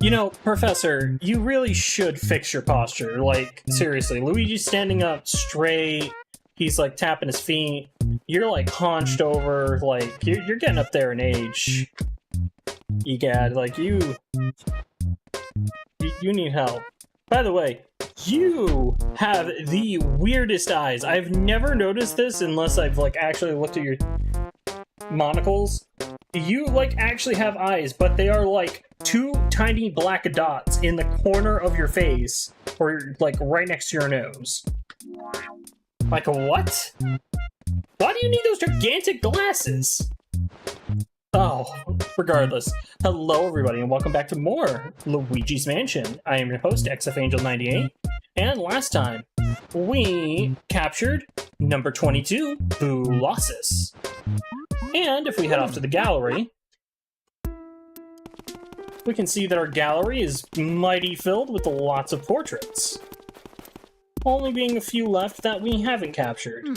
You know, Professor, you really should fix your posture. Like, seriously, Luigi's standing up straight. He's, like, tapping his feet. You're, like, hunched over. Like, you're getting up there in age. Egad, like, you need help. By the way, you have the weirdest eyes. I've never noticed this unless I've, like, actually looked at your monocles. You, like, actually have eyes, but they are, like, two tiny black dots in the corner of your face, or, like, right next to your nose. Like, what? Why do you need those gigantic glasses? Oh, regardless. Hello, everybody, and welcome back to more Luigi's Mansion. I am your host, XFAngel98, and last time, we captured number 22, Boolosus. And if we head off to the gallery, we can see that our gallery is mighty filled with lots of portraits. Only being a few left that we haven't captured.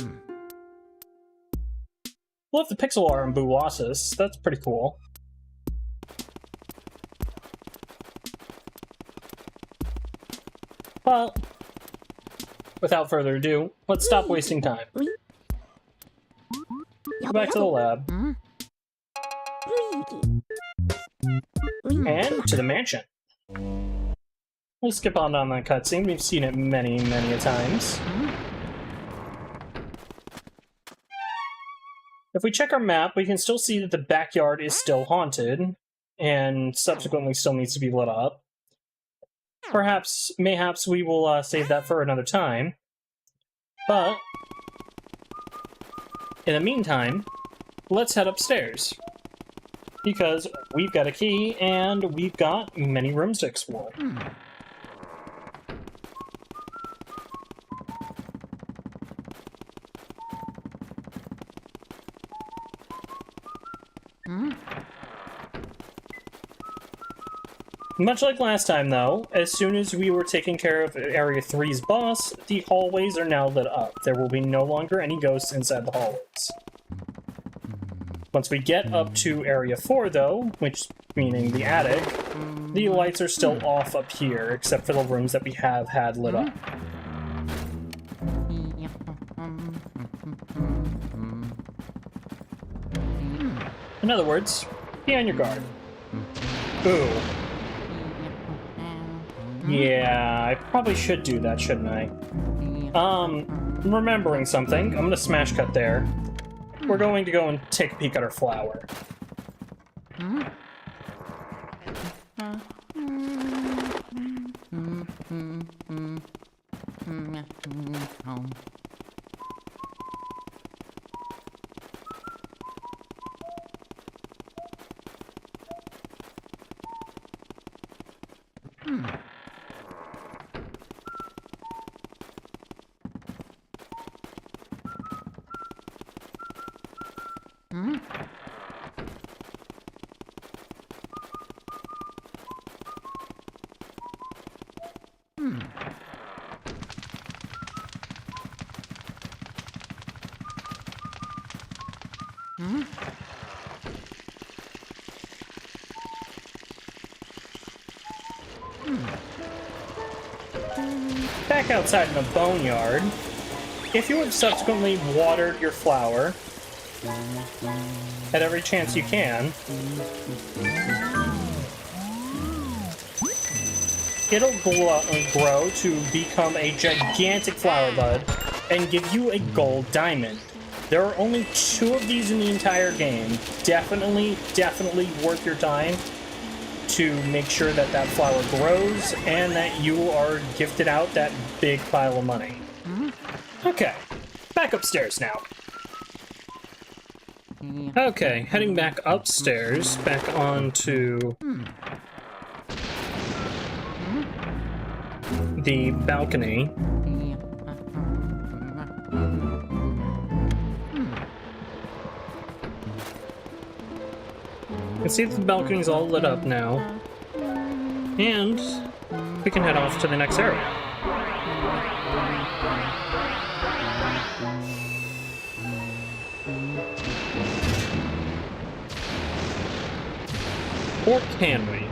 Love the pixel art on Boolosus. That's pretty cool. But, without further ado, let's stop wasting time. Go back to the lab. And to the mansion. We'll skip on down that cutscene. We've seen it many, many a times. If we check our map, we can still see that the backyard is still haunted, and subsequently still needs to be lit up. Mayhaps we will save that for another time. But, in the meantime, let's head upstairs. Because we've got a key, and we've got many rooms to explore. Much like last time, though, as soon as we were taking care of Area 3's boss, the hallways are now lit up. There will be no longer any ghosts inside the hallways. Once we get up to Area 4, though, which meaning the attic, the lights are still off up here, except for the rooms that we have had lit up. In other words, be on your guard. Ooh. Yeah, I probably should do that, shouldn't I? Remembering something, I'm gonna smash cut there. We're going to go and take a peek at our flower. Back outside in the boneyard, if you have subsequently watered your flower at every chance you can, it'll grow to become a gigantic flower bud and give you a gold diamond. There are only 2 of these in the entire game. Definitely worth your time to make sure that that flower grows and that you are gifted out that big pile of money. Okay, back upstairs now. Okay, heading back upstairs, back onto the balcony. You can see that the balcony's all lit up now. And we can head off to the next area. Or can we?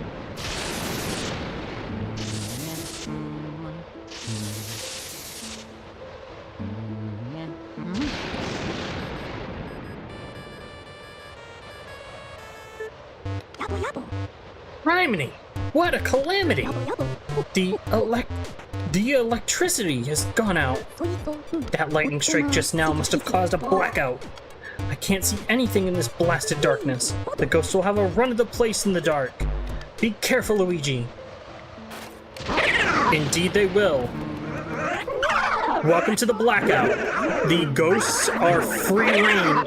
Criminy! What a calamity! The electricity has gone out. That lightning strike just now must have caused a blackout. I can't see anything in this blasted darkness. The ghosts will have a run of the place in the dark. Be careful, Luigi. Indeed they will. Welcome to the Blackout. The ghosts are free reign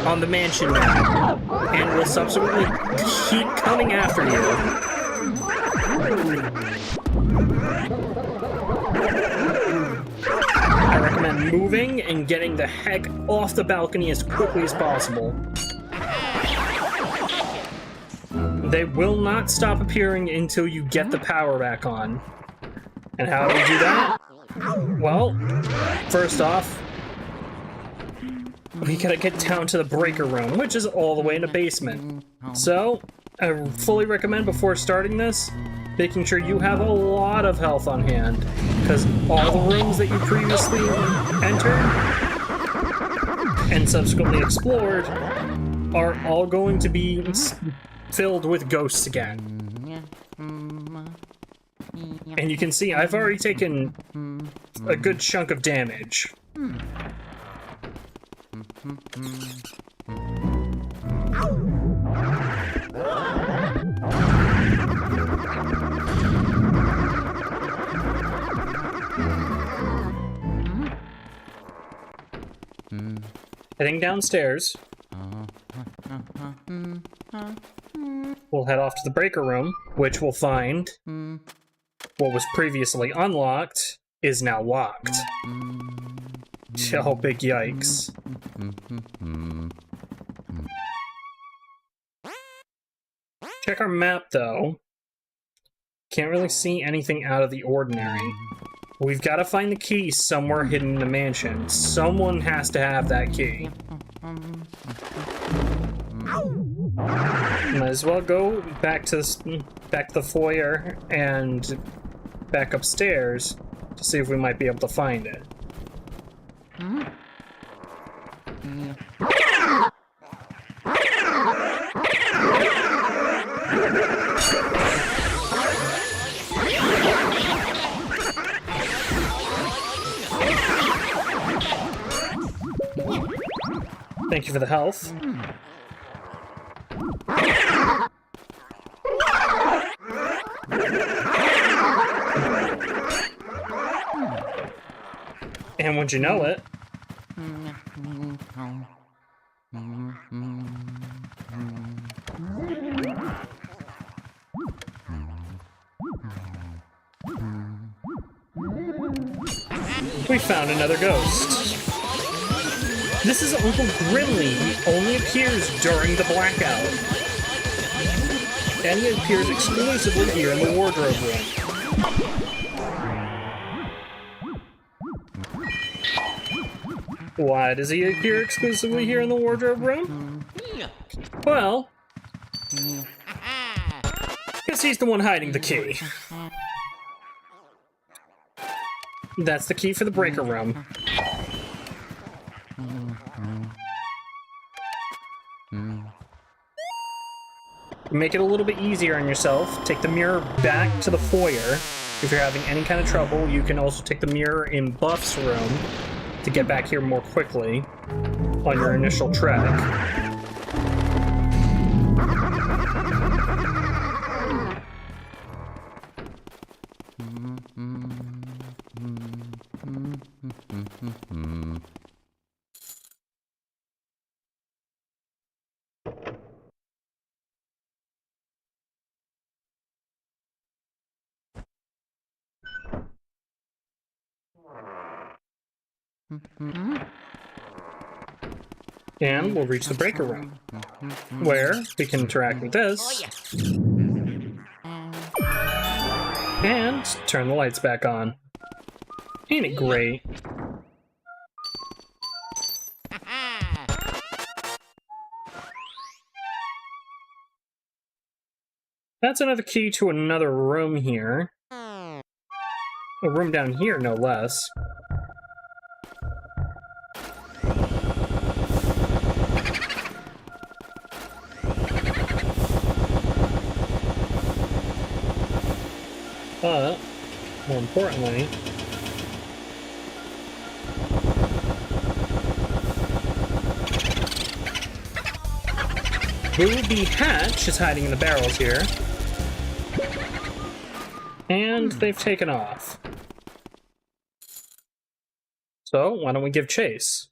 on the mansion now, and will subsequently keep coming after you. I recommend moving and getting the heck off the balcony as quickly as possible. They will not stop appearing until you get the power back on. And how do we do that? Well, first off, we gotta get down to the breaker room, which is all the way in the basement. So, I fully recommend before starting this, making sure you have a lot of health on hand, because all the rooms that you previously entered and subsequently explored are all going to be filled with ghosts again. And you can see I've already taken a good chunk of damage. Heading downstairs. We'll head off to the breaker room, which we'll find what was previously unlocked is now locked. Oh, big yikes. Check our map, though. Can't really see anything out of the ordinary. We've got to find the key somewhere hidden in the mansion. Someone has to have that key. Might as well go back to the foyer and back upstairs to see if we might be able to find it. Thank you for the health. And would you know it, we found another ghost. This is Uncle Grimly. He only appears during the Blackout. And he appears exclusively here in the wardrobe room. Why does he appear exclusively here in the wardrobe room? Well, because he's the one hiding the key. That's the key for the breaker room. Make it a little bit easier on yourself. Take the mirror back to the foyer. If you're having any kind of trouble, you can also take the mirror in Buff's room to get back here more quickly on your initial trek. And we'll reach the breaker room, where we can interact with this, and turn the lights back on. Ain't it great? That's another key to another room here. A room down here, no less. But, more importantly, Booby Hatch is hiding in the barrels here. And they've taken off. So, why don't we give chase?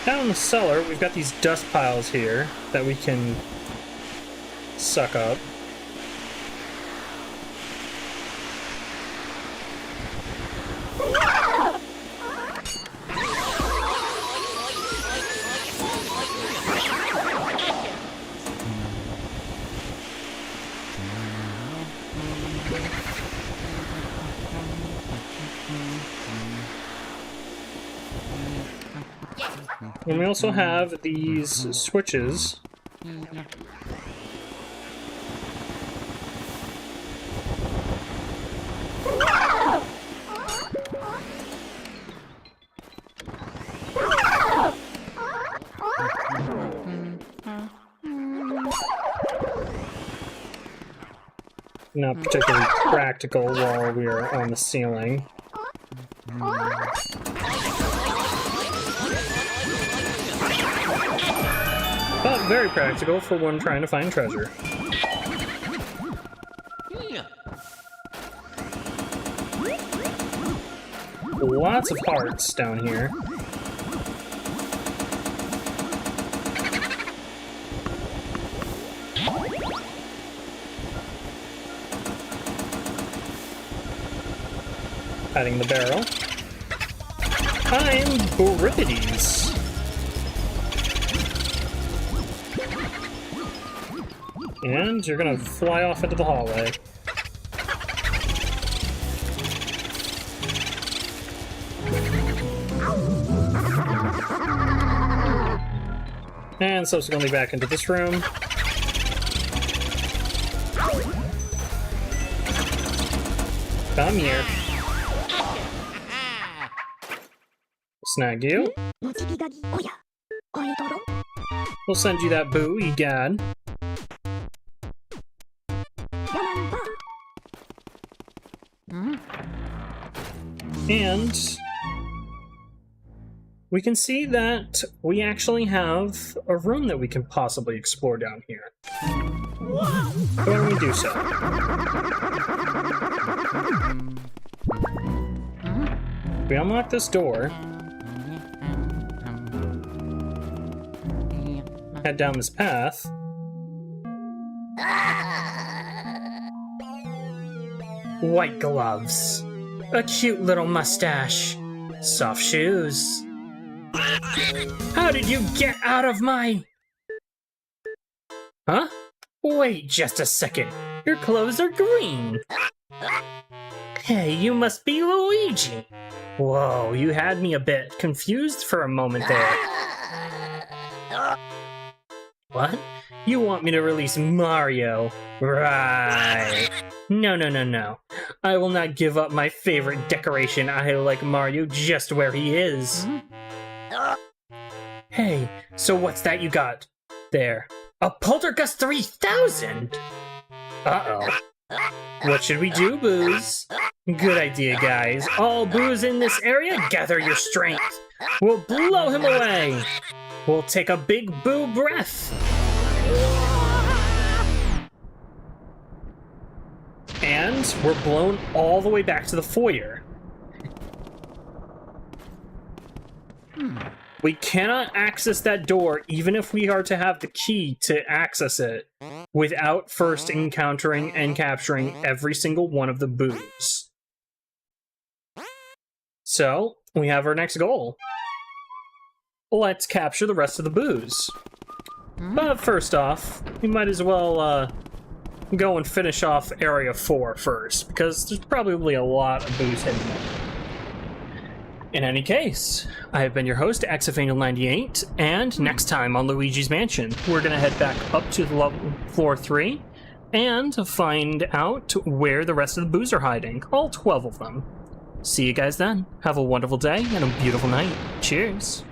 Down in the cellar, we've got these dust piles here that we can suck up. And we also have these switches. Not particularly practical while we're on the ceiling. But very practical for one trying to find treasure. Lots of hearts down here. Hiding the barrel. I'm Booripides. And you're gonna fly off into the hallway. And subsequently back into this room. Come here. Snag you. We'll send you that boo, egad. And we can see that we actually have a room that we can possibly explore down here. Why don't we do so? We unlock this door. Head down this path. White gloves. A cute little mustache. Soft shoes. How did you get out of my... Huh? Wait just a second. Your clothes are green. Hey, you must be Luigi. Whoa, you had me a bit confused for a moment there. What? You want me to release Mario? Right. No. I will not give up my favorite decoration. I like Mario just where he is. Hey, so what's that you got there? A Poltergust 3000? Uh-oh. What should we do, Boos? Good idea, guys. All Boos in this area, gather your strength. We'll blow him away. We'll take a big boo breath. And we're blown all the way back to the foyer. We cannot access that door even if we are to have the key to access it without first encountering and capturing every single one of the boos. So, we have our next goal. Let's capture the rest of the boos. But first off, we might as well go and finish off Area 4 first, because there's probably a lot of boos hidden there. In any case, I have been your host, XFAngel98, and next time on Luigi's Mansion, we're going to head back up to the floor 3, and find out where the rest of the boos are hiding, all 12 of them. See you guys then. Have a wonderful day and a beautiful night. Cheers.